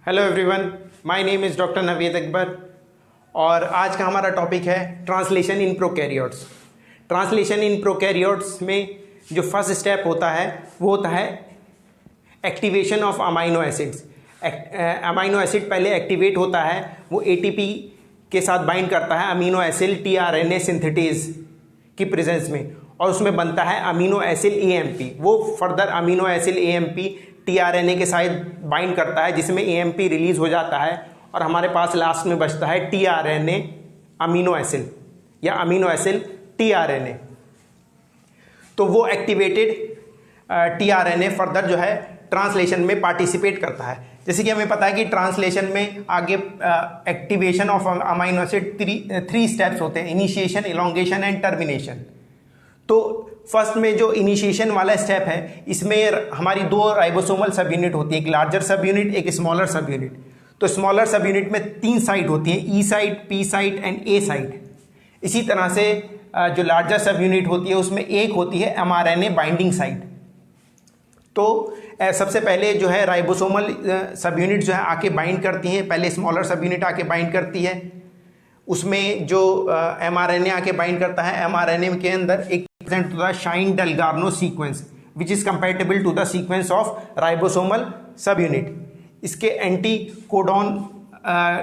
Hello everyone, my name is doctor Naveed Akbar और आज का हमारा टॉपिक है translation in prokaryotes. Translation in prokaryotes में जो फर्स्ट स्टेप होता है वो होता है activation of amino acids. Amino acid पहले एक्टिवेट होता है, वो एटीपी के साथ बाइंड करता है अमीनो एसिड टीआरएनए सिंथेटेज की प्रेजेंस में और उसमें बनता है अमीनो एसिड एएमपी। वो further amino acid AMP tRNA के साथ बाइंड करता है जिसमें एएमपी रिलीज हो जाता है और हमारे पास लास्ट में बचता है टीआरएनए अमीनो एसिड या अमीनो एसिड टीआरएनए। तो वो एक्टिवेटेड टीआरएनए फर्दर जो है ट्रांसलेशन में पार्टिसिपेट करता है। जैसे कि हमें पता है कि ट्रांसलेशन में आगे activation of amino acid three steps होते हैं, इनिशिएशन, इलोंगेशन एंड टर्मिनेशन। तो फर्स्ट में जो इनिशिएशन वाला स्टेप है इसमें हमारी दो राइबोसोमल सब यूनिट होती है, एक लार्जर सब यूनिट, एक स्मॉलर सब यूनिट। तो स्मॉलर सब यूनिट में 3 साइट होती हैं, E site, P site and A site. इसी तरह से जो लार्जर सब यूनिट होती है उसमें एक होती है एमआरएनए बाइंडिंग साइट। तो सबसे पहले जो है राइबोसोमल सब यूनिट जो है आके बाइंड करती हैं, पहले स्मॉलर सब यूनिट आके बाइंड करती है, उसमें जो एमआरएनए आके बाइंड करता है। एमआरएनए के अंदर एक present to the Shine-Dalgarno sequence which is compatible to the sequence of ribosomal subunit। इसके एंटी कोडॉन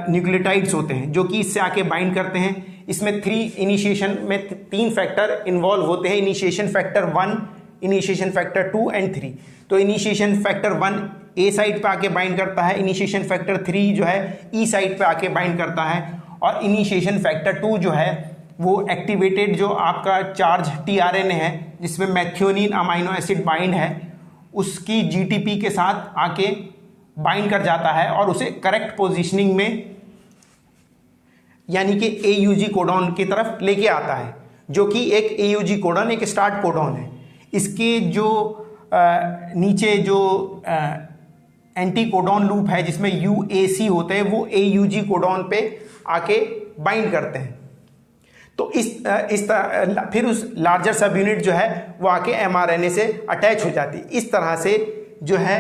न्यूक्लियोटाइड्स होते हैं जो कि इससे आके बाइंड करते हैं। इसमें इनिशिएशन में 3 फैक्टर इन्वॉल्व होते हैं, initiation factor 1, initiation factor 2 and 3। तो इनिशिएशन फैक्टर 1 ए साइट पे आके बाइंड करता है, इनिशिएशन फैक्टर 3 जो है ई साइट पे आके बाइंड करता है और इनिशिएशन फैक्टर 2 जो है वो एक्टिवेटेड जो आपका चार्ज टीआरएनए है जिसमें मैथ्योनिन अमाइनो एसिड बाइंड है उसकी जीटीपी के साथ आके बाइंड कर जाता है और उसे करेक्ट पोजीशनिंग में यानी कि एयूजी कोडॉन की तरफ लेके आता है, जो कि एक एयूजी कोडॉन एक स्टार्ट कोडॉन है। इसके जो नीचे जो एंटी कोडॉन लूप है जिसमें यूएसी होते हैं वो एयूजी कोडॉन पे आके बाइंड करते हैं। तो फिर उस लार्जर सब यूनिट जो है वो आके एमआरएनए से अटैच हो जाती है। इस तरह से जो है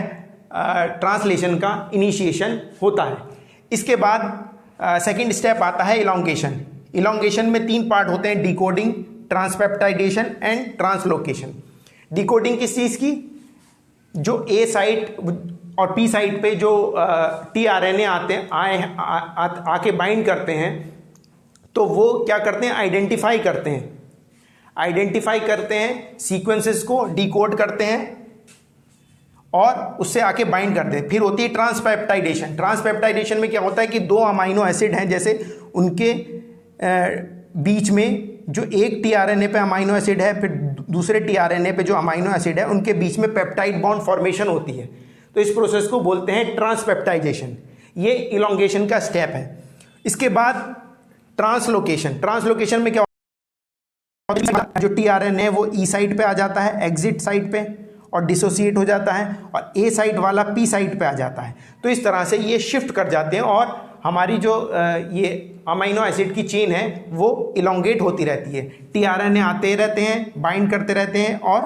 ट्रांसलेशन का इनिशिएशन होता है। इसके बाद सेकंड स्टेप आता है इलोंगेशन। इलोंगेशन में 3 पार्ट होते हैं, डिकोडिंग, ट्रांसपेप्टाइडेशन एंड ट्रांसलोकेशन। डिकोडिंग किस चीज़ की? जो ए साइट और पी साइट पे जो टीआरएनए आके बाइंड करते हैं तो वो क्या करते हैं, आइडेंटिफाई करते हैं सीक्वेंसेस को, डिकोड करते हैं और उससे आके बाइंड करते हैं। फिर होती है ट्रांसपेप्टाइडेशन। ट्रांसपेप्टाइडेशन में क्या होता है कि 2 अमाइनो एसिड हैं, जैसे उनके बीच में जो एक टीआरएनए पे अमाइनो एसिड है फिर दूसरे टीआरएनए पे जो अमाइनो एसिड है उनके बीच में पेप्टाइड बॉन्ड फॉर्मेशन होती है। तो इस प्रोसेस को बोलते हैं ट्रांसपेप्टाइजेशन। ये इलोंगेशन का स्टेप है। इसके बाद ट्रांसलोकेशन में क्या होता है, जो टीआरएनए है वो ई साइट पे आ जाता है, एग्जिट साइट पे, और डिसोसिएट हो जाता है और ए साइट वाला पी साइट पे आ जाता है। तो इस तरह से ये शिफ्ट कर जाते हैं और हमारी जो ये अमाइनो एसिड की चेन है वो इलोंगेट होती रहती है। टीआरएनए आते रहते हैं, बाइंड करते रहते हैं और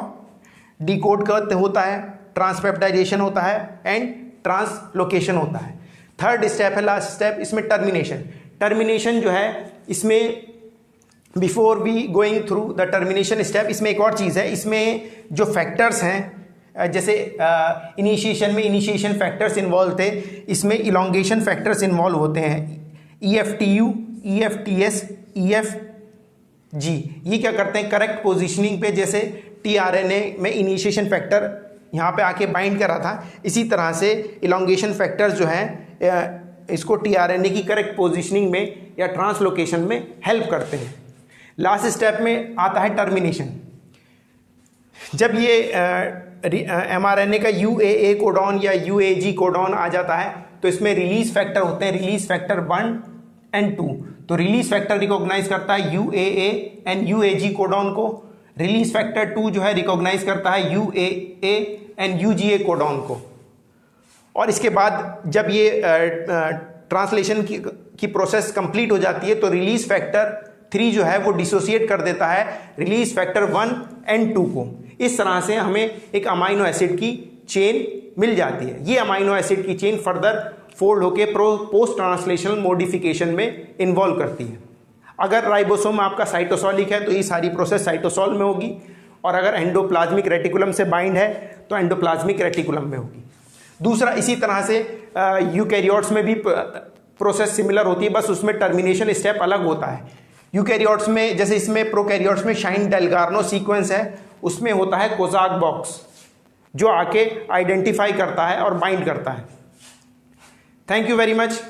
डिकोड करते होता है, ट्रांसपेप्टाइजेशन होता है एंड ट्रांसलोकेशन होता है। थर्ड स्टेप है, लास्ट स्टेप, इसमें टर्मिनेशन जो है इसमें before we going through the termination step इसमें एक और चीज़ है। इसमें जो फैक्टर्स हैं, जैसे इनिशिएशन में इनिशिएशन फैक्टर्स इन्वॉल्व थे, इसमें इलोंगेशन फैक्टर्स इन्वॉल्व होते हैं, EFTU, EFTS, EFG। ये क्या करते हैं, करेक्ट पोजीशनिंग पे, जैसे टीआरएनए में इनिशिएशन फैक्टर यहाँ पे आके बाइंड करा था, इसी तरह से इलोंगेशन फैक्टर्स जो हैं इसको टीआरएनए की करेक्ट पोजीशनिंग में या ट्रांसलोकेशन में हेल्प करते हैं। लास्ट स्टेप में आता है टर्मिनेशन। जब ये एमआरएनए का UAA कोडॉन या UAG कोडॉन आ जाता है तो इसमें रिलीज फैक्टर होते हैं, रिलीज फैक्टर 1 एंड 2। तो रिलीज फैक्टर रिकॉग्नाइज करता है UAA एंड UAG कोडॉन को, रिलीज फैक्टर 2 जो है रिकॉग्नाइज करता है UAA एंड UGA कोडॉन को। और इसके बाद जब ये ट्रांसलेशन की प्रोसेस कंप्लीट हो जाती है तो रिलीज फैक्टर 3 जो है वो डिसोसिएट कर देता है रिलीज फैक्टर 1 एंड 2 को। इस तरह से हमें एक अमाइनो एसिड की चेन मिल जाती है। ये अमाइनो एसिड की चेन फर्दर फोल्ड होके पोस्ट ट्रांसलेशनल मॉडिफिकेशन में इन्वॉल्व करती है। अगर राइबोसोम आपका साइटोसॉलिक है तो ये सारी प्रोसेस साइटोसॉल में होगी, और अगर एंडोप्लाज्मिक रेटिकुलम से बाइंड है तो एंडोप्लाज्मिक रेटिकुलम में होगी। दूसरा, इसी तरह से यूकैरियोट्स में भी प्रोसेस सिमिलर होती है, बस उसमें टर्मिनेशन स्टेप अलग होता है। यूकैरियोट्स में, जैसे इसमें प्रोकैरियोट्स में शाइन डेलगार्नो सीक्वेंस है, उसमें होता है कोजाक बॉक्स जो आके आइडेंटिफाई करता है और बाइंड करता है। Thank you very much.